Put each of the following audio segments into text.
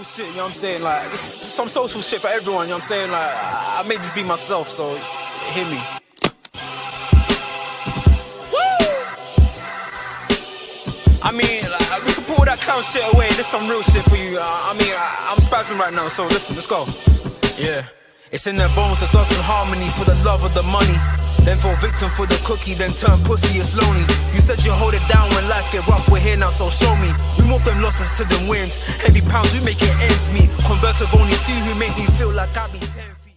Shit, you know what I'm saying? Like, just some social shit for everyone, you know what I'm saying? Like, I made this be myself, so hear me. Woo! I mean, like, we can pull that clown shit away. This some real shit for you. I'm spazzing right now, so listen, let's go. Yeah. It's in their bones, the thugs in harmony for the love of the money. Then fall victim for the cookie, then turn pussy, it's lonely. You said you hold it down when life get rough, we're here now, so show me. We move them losses to them wins. Heavy pounds, we make it ends meet. Converts of only few who make me feel like I be 10 feet.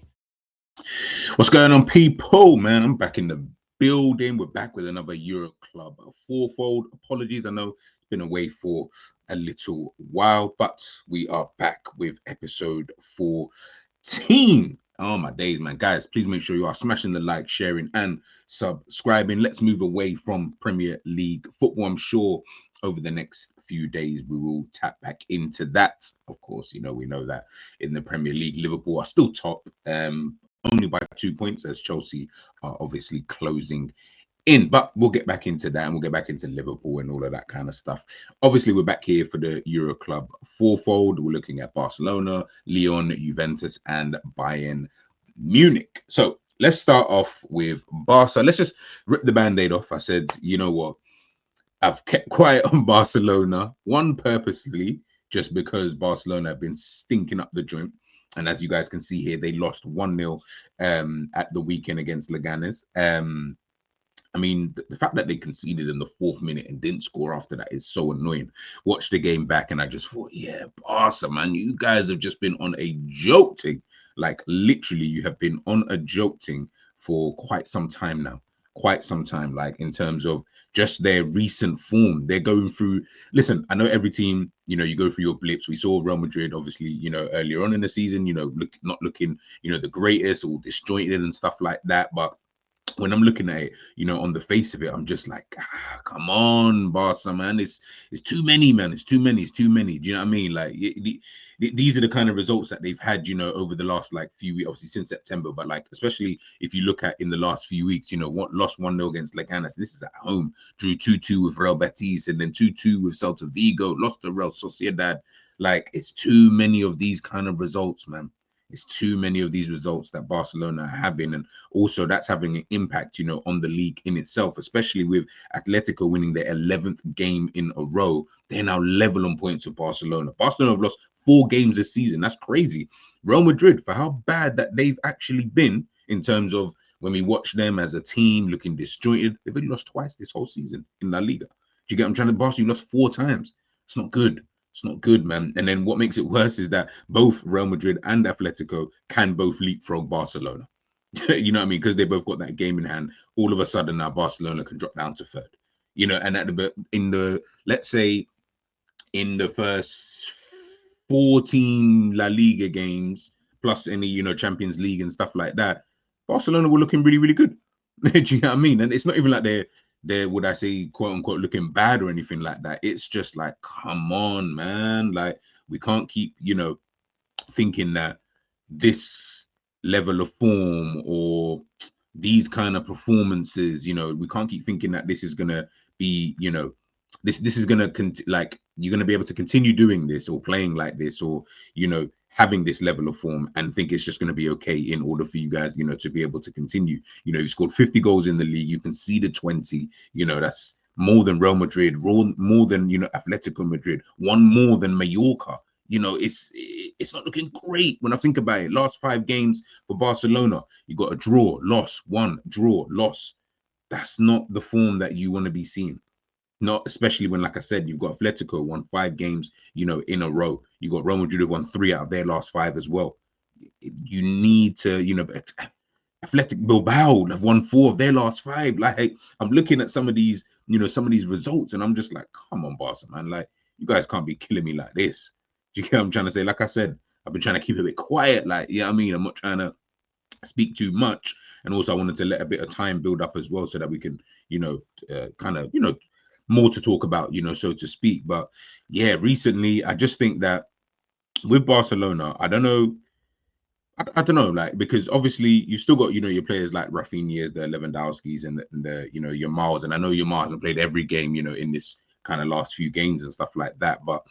What's going on, people? Man, I'm back in the building. We're back with another Euro Club fourfold. Apologies, I know it's been away for a little while, but we are back with episode 14. Oh my days, man. Guys, please make sure you are smashing the like, sharing and subscribing. Let's move away from Premier League football. I'm sure over the next few days we will tap back into that. Of course, we know that in the Premier League, Liverpool are still top, only by 2 points, as Chelsea are obviously closing in, but we'll get back into that and we'll get back into Liverpool and all of that kind of stuff. Obviously, we're back here for the Euro Club fourfold. We're looking at Barcelona, Lyon, Juventus, and Bayern Munich. So let's start off with Barca. Let's just rip the band-aid off. I said, you know what? I've kept quiet on Barcelona, one purposely, just because Barcelona have been stinking up the joint. And as you guys can see here, they lost 1-0 at the weekend against Leganes. I mean, the fact that they conceded in the 4th minute and didn't score after that is so annoying. Watched the game back and I just thought, yeah, Barca, man, you guys have just been on a joke thing. Like, literally, you have been on a joke thing for quite some time now. Quite some time, like, in terms of just their recent form. They're going through, listen, I know every team, you go through your blips. We saw Real Madrid, obviously, earlier on in the season, not looking, the greatest or disjointed and stuff like that. But when I'm looking at it, on the face of it, I'm just like, come on, Barca, man. It's too many, man. It's too many. Do you know what I mean? Like, these are the kind of results that they've had, over the last, few weeks, obviously since September. But, especially if you look at in the last few weeks, lost 1-0 against Leganes. This is at home. Drew 2-2 with Real Betis and then 2-2 with Celta Vigo. Lost to Real Sociedad. Like, it's too many of these kind of results, man. It's too many of these results that Barcelona are having, and also that's having an impact, on the league in itself, especially with Atletico winning their 11th game in a row. They're now level on points with Barcelona. Barcelona have lost 4 games this season. That's crazy. Real Madrid, for how bad that they've actually been in terms of when we watch them as a team looking disjointed, they've only lost twice this whole season in La Liga. Do you get what I'm trying to? Barcelona, you lost 4 times. It's not good. It's not good, man. And then what makes it worse is that both Real Madrid and Atletico can both leapfrog Barcelona. You know what I mean? Because they both got that game in hand. All of a sudden now Barcelona can drop down to 3rd. And let's say in the first 14 La Liga games, plus any, Champions League and stuff like that, Barcelona were looking really, really good. Do you know what I mean? And it's not even like they're, would I say, quote unquote, looking bad or anything like that. It's just like, come on, man. Like, we can't keep, thinking that this level of form or these kind of performances, we can't keep thinking that this is going to be, this is going to, you're going to be able to continue doing this or playing like this or, having this level of form and think it's just going to be okay in order for you guys, to be able to continue. You scored 50 goals in the league. You conceded 20. That's more than Real Madrid, more than, Atletico Madrid, one more than Mallorca. It's not looking great when I think about it. Last 5 games for Barcelona, you got a draw, loss, 1, draw, loss. That's not the form that you want to be seeing. Not especially when, like I said, you've got Atletico won 5 games, in a row. You got Real Madrid have won 3 out of their last 5 as well. You need to, Athletic Bilbao have won 4 of their last 5. Like, I'm looking at some of these, some of these results, and I'm just like, come on, Barca, man. Like, you guys can't be killing me like this. Do you get what I'm trying to say? Like I said, I've been trying to keep it a bit quiet. Like, I mean, I'm not trying to speak too much. And also, I wanted to let a bit of time build up as well so that we can, kind of, more to talk about, so to speak. But yeah, recently, I just think that with Barcelona, I don't know, like, because obviously you still got, your players like Rafinha's, the Lewandowski's and the your Miles. And I know your Miles have played every game, in this kind of last few games and stuff like that. But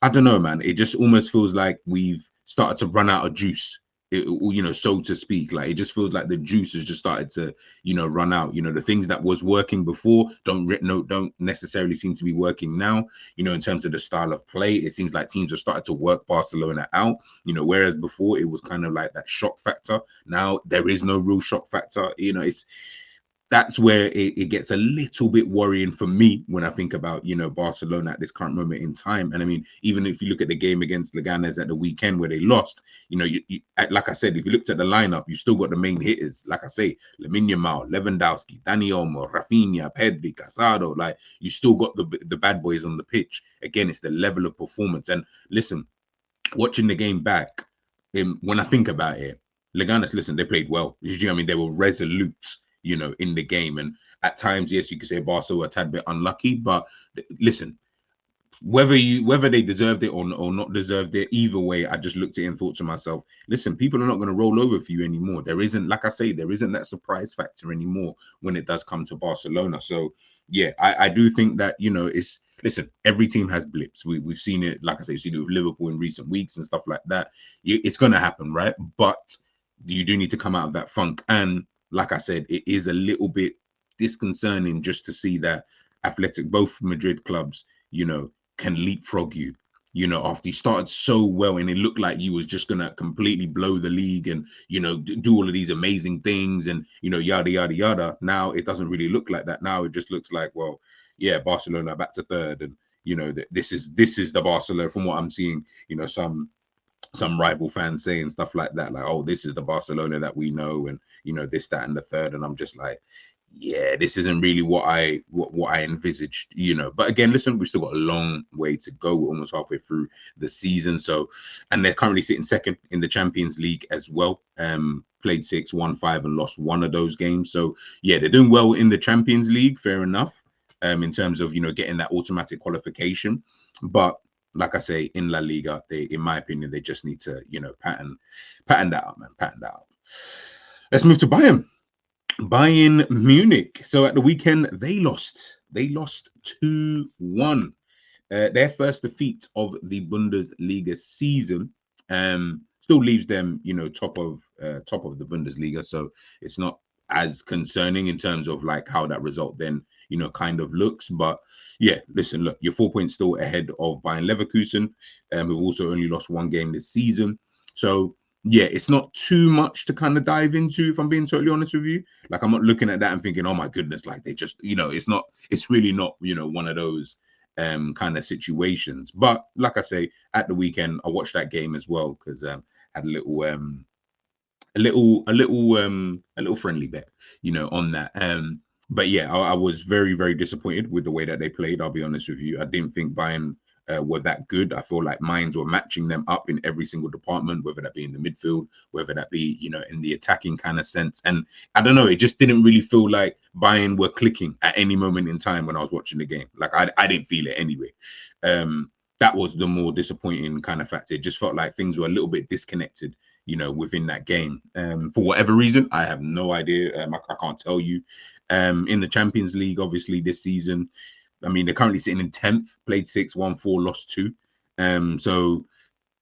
I don't know, man. It just almost feels like we've started to run out of juice, so to speak. Like it just feels like the juice has just started to, run out. The things that was working before don't necessarily seem to be working now. In terms of the style of play, it seems like teams have started to work Barcelona out. Whereas before it was kind of like that shock factor. Now there is no real shock factor. That's where it gets a little bit worrying for me when I think about, Barcelona at this current moment in time. And I mean, even if you look at the game against Leganes at the weekend where they lost, like I said, if you looked at the lineup, you still got the main hitters. Like I say, Lamine Yamal, Lewandowski, Dani Olmo, Rafinha, Pedri, Casado. Like you still got the bad boys on the pitch. Again, it's the level of performance. And listen, watching the game back, when I think about it, Leganes, listen, they played well. I mean, they were resolute, in the game. And at times, yes, you could say Barca were a tad bit unlucky, but listen, whether they deserved it or not deserved it, either way, I just looked at it and thought to myself, listen, people are not going to roll over for you anymore. There isn't, like I say, there isn't that surprise factor anymore when it does come to Barcelona. So yeah, I do think that, listen, every team has blips. We've seen it, like I say, we've seen it with Liverpool in recent weeks and stuff like that. It's going to happen, right? But you do need to come out of that funk. And like I said, it is a little bit disconcerting just to see that both Madrid clubs, can leapfrog you, after you started so well and it looked like you was just gonna completely blow the league and, do all of these amazing things and, yada, yada, yada. Now it doesn't really look like that. Now it just looks like, well, yeah, Barcelona back to third. And, this is the Barcelona from what I'm seeing, some rival fans saying stuff like that, like, oh, this is the Barcelona that we know, and this, that, and the third. And I'm just like, yeah, this isn't really what I envisaged, But again, listen, we've still got a long way to go. We're almost halfway through the season. So, and they're currently sitting second in the Champions League as well. Played 6, won 5, and lost one of those games. So yeah, they're doing well in the Champions League, fair enough. In terms of, getting that automatic qualification. But like I say, in La Liga, in my opinion, they just need to, pattern that up, man. Pattern that up. Let's move to Bayern Munich. So at the weekend, they lost 2-1. Their first defeat of the Bundesliga season. Still leaves them, top of the Bundesliga. So it's not as concerning in terms of like how that result then, kind of looks. But yeah, listen, look, you're 4 points still ahead of Bayern Leverkusen, who also only lost one game this season. So yeah, it's not too much to kind of dive into, if I'm being totally honest with you. Like, I'm not looking at that and thinking, oh my goodness, like they just, it's really not, one of those kind of situations. But like I say, at the weekend, I watched that game as well because had a little friendly bet, on that. But yeah, I was very, very disappointed with the way that they played. I'll be honest with you. I didn't think Bayern were that good. I feel like Mainz were matching them up in every single department, whether that be in the midfield, whether that be, in the attacking kind of sense. And I don't know, it just didn't really feel like Bayern were clicking at any moment in time when I was watching the game. Like I didn't feel it anyway. That was the more disappointing kind of factor. It just felt like things were a little bit disconnected, within that game. For whatever reason, I have no idea. I can't tell you. In the Champions League, obviously, this season, I mean, they're currently sitting in 10th, played 6, won 4, lost 2. So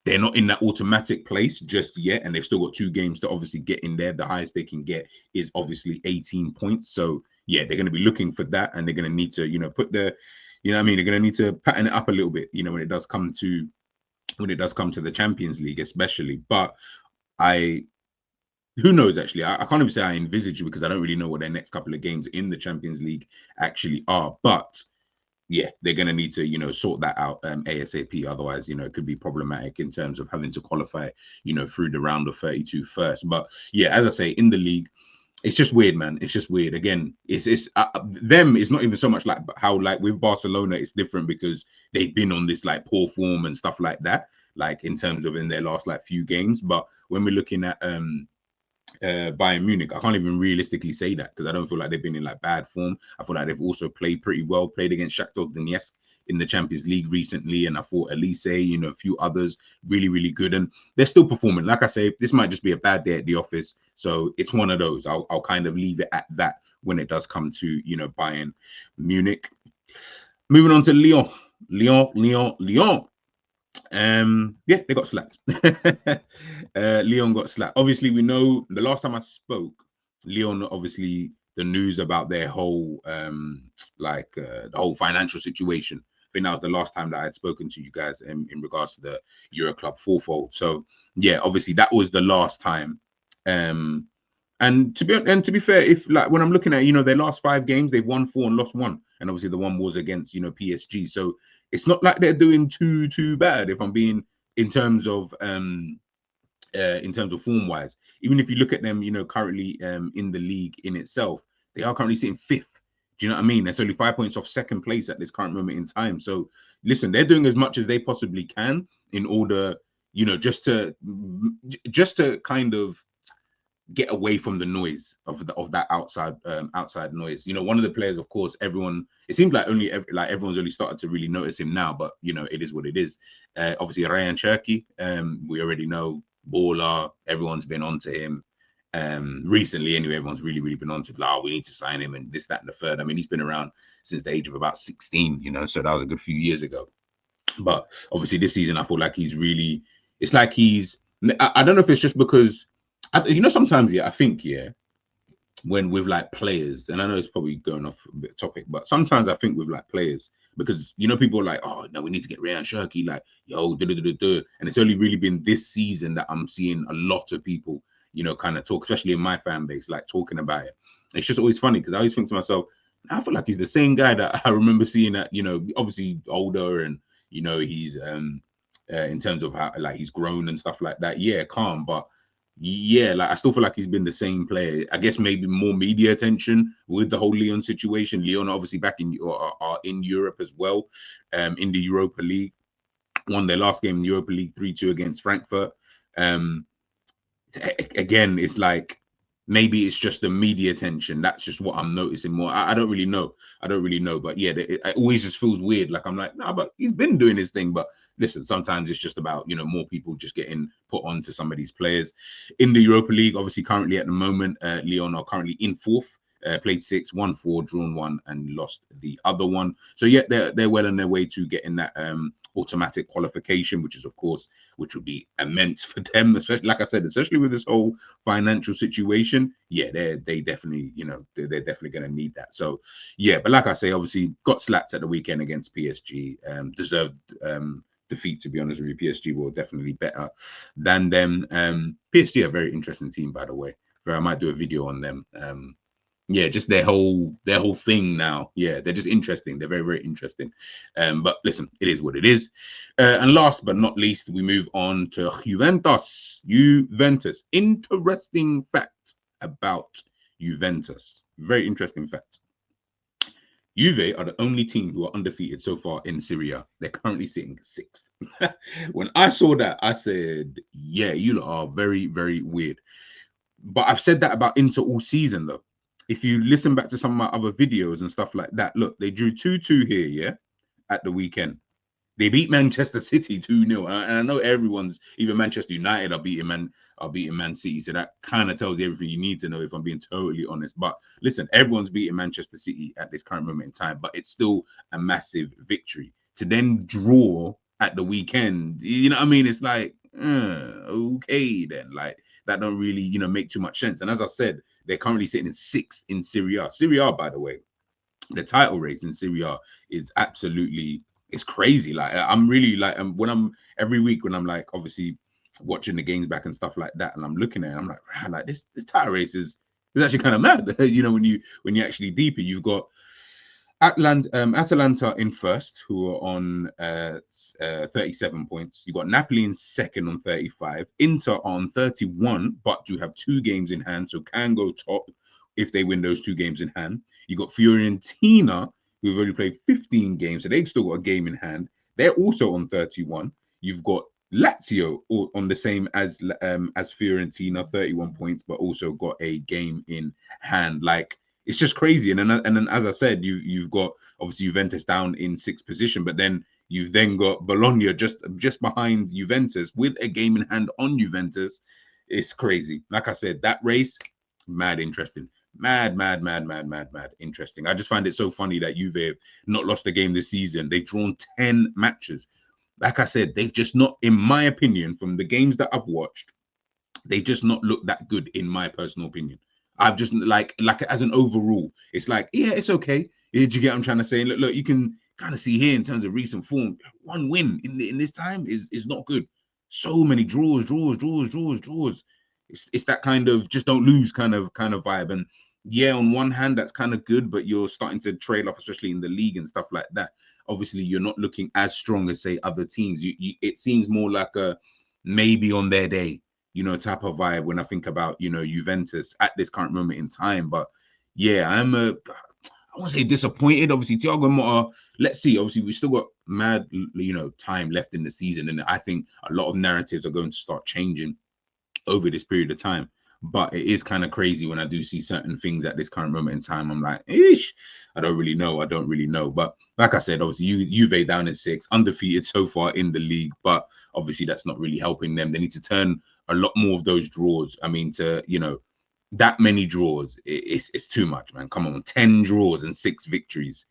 they're not in that automatic place just yet, and they've still got 2 games to obviously get in there. The highest they can get is obviously 18 points. So yeah, they're going to be looking for that, and they're going to need to, put the, they're going to need to pattern it up a little bit, when it does come to the Champions League, especially. But who knows, actually? I can't even say I envisage it because I don't really know what their next couple of games in the Champions League actually are. But yeah, they're going to need to, sort that out ASAP. Otherwise, it could be problematic in terms of having to qualify, through the round of 32 first. But yeah, as I say, in the league, it's just weird, man. It's just weird. Again, it's them. It's not even so much like how, like with Barcelona, it's different because they've been on this like poor form and stuff like that, like in terms of in their last like few games. But when we're looking at Bayern Munich, I can't even realistically say that because I don't feel like they've been in like bad form. I feel like they've also played pretty well, played against Shakhtar Donetsk in the Champions League recently, and I thought Elise, a few others really, really good, and they're still performing. Like I say, this might just be a bad day at the office, so it's one of those. I'll kind of leave it at that when it does come to Bayern Munich. Moving on to Lyon. Yeah, they got slapped. Leon got slapped. Obviously, we know the last time I spoke, Leon, obviously the news about their whole the whole financial situation. I think that was the last time that I had spoken to you guys in regards to the Euro Club fourfold. So yeah, obviously that was the last time. Um and to be fair, if like when I'm looking at their last 5 games, they've won 4 and lost 1, and obviously the one was against PSG. So it's not like they're doing too bad. If I'm being in terms of form wise, even if you look at them, currently in the league in itself, they are currently sitting 5th. Do you know what I mean? That's only 5 points off second place at this current moment in time. So listen, they're doing as much as they possibly can in order, just to kind of get away from the noise of that outside noise. One of the players, of course, it seems like everyone's only started to really notice him now, but it is what it is. Obviously Ryan Cherky, we already know, baller, everyone's been onto him. Recently anyway, everyone's really been on to we need to sign him and this, that, and the third. I mean, he's been around since the age of about 16, so that was a good few years ago. But obviously this season I feel like it's like I don't know if it's just because sometimes, I think, when with like players, and I know it's probably going off a bit topic, but sometimes I think with like players, because people are like, oh no, we need to get Ryan Cherky, like, yo, and it's only really been this season that I'm seeing a lot of people, kind of talk, especially in my fan base, like talking about it. It's just always funny because I always think to myself, I feel like he's the same guy that I remember seeing at, obviously older, and he's in terms of how like he's grown and stuff like that. Yeah, calm, but yeah, like I still feel like he's been the same player. I guess maybe more media attention with the whole Leon situation. Leon obviously back in Europe as well, in the Europa League. Won their last game in Europa League 3-2 against Frankfurt. Again, it's like maybe it's just the media attention. That's just what I'm noticing more. I don't really know. But yeah, it always just feels weird. Like I'm like, nah, but he's been doing his thing. But listen, sometimes it's just about more people just getting put on to some of these players. In the Europa League, obviously currently at the moment, Lyon are currently in 4th. Played 6, won 4, drawn 1, and lost the other one. So yeah, they're well on their way to getting that automatic qualification, which would be immense for them, especially like I said, especially with this whole financial situation. Yeah, they definitely, they're definitely going to need that. So yeah, but like I say, obviously got slapped at the weekend against PSG. Deserved defeat, to be honest with you. PSG were definitely better than them. PSG are a very interesting team, by the way. Where I might do a video on them. Yeah, just their whole thing now. Yeah, they're just interesting. They're very interesting. But listen, it is what it is. And last but not least, we move on to Juventus. Interesting fact about Juventus. Very interesting fact. Juve are the only team who are undefeated so far in Serie A. They're currently sitting 6th. When I saw that, I said, yeah, you lot are very weird. But I've said that about Inter all season, though. If you listen back to some of my other videos and stuff like that, look, they drew 2-2 here, yeah, at the weekend. They beat Manchester City 2-0. And I know everyone's, even Manchester United are beating Man City. So that kind of tells you everything you need to know, if I'm being totally honest. But listen, everyone's beating Manchester City at this current moment in time, but it's still a massive victory. To then draw at the weekend, you know what I mean? It's like, okay, then. Like, that don't really, make too much sense. And as I said, they're currently sitting in 6th in Serie A. Serie A, by the way, the title race in Serie A is absolutely, it's crazy. Like I'm really like, when I'm every week when I'm like obviously watching the games back and stuff like that, and I'm looking at it, I'm like, wow, like this title race is actually kind of mad. When you actually deeper, you've got Atalanta in 1st, who are on 37 points. You got Napoli in 2nd on 35. Inter on 31, but do have 2 games in hand, so can go top if they win those 2 games in hand. You got Fiorentina, who've only played 15 games, so they've still got a game in hand. They're also on 31. You've got Lazio on the same as Fiorentina, 31 points, but also got a game in hand. Like, it's just crazy. And then as I said, you've got obviously Juventus down in 6th position, but then you've then got Bologna just behind Juventus with a game in hand on Juventus. It's crazy. Like I said, that race, mad interesting. Mad interesting. I just find it so funny that Juve have not lost a game this season. They've drawn 10 matches. like I said, they've just not, in my opinion, from the games that I've watched, they just not look that good, in my personal opinion. I've just like as an overall, it's like, yeah, it's okay. Did you get what I'm trying to say? Look, you can kind of see here in terms of recent form, one win in this time is not good. So many draws. It's that kind of just don't lose kind of vibe. And yeah, on one hand, that's kind of good, but you're starting to trail off, especially in the league and stuff like that. Obviously, you're not looking as strong as say other teams. It seems more like a maybe on their day, type of vibe when I think about, Juventus at this current moment in time. But yeah, I won't say disappointed. Obviously, Thiago Motta, let's see. Obviously, we still got mad, time left in the season. And I think a lot of narratives are going to start changing over this period of time. But it is kind of crazy when I do see certain things at this current moment in time. I'm like, ish, I don't really know. But like I said, obviously, Juve down at 6, undefeated so far in the league. But obviously, that's not really helping them. They need to turn a lot more of those draws. I mean, that many draws, it's too much, man. Come on, 10 draws and 6 victories.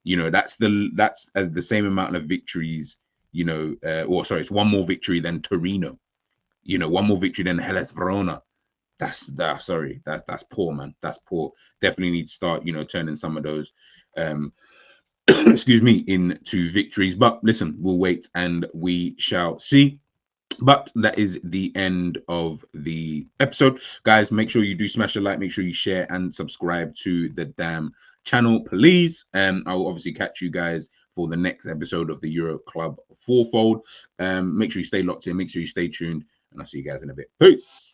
That's the same amount of victories. It's one more victory than Torino. One more victory than Hellas Verona. That's poor, man. That's poor. Definitely need to start, turning some of those excuse me, into victories. But listen, we'll wait and we shall see. But that is the end of the episode, guys. Make sure you do smash a like, make sure you share and subscribe to the damn channel, please. I will obviously catch you guys for the next episode of the Euro Club Fourfold. Make sure you stay locked in, make sure you stay tuned, and I'll see you guys in a bit. Peace.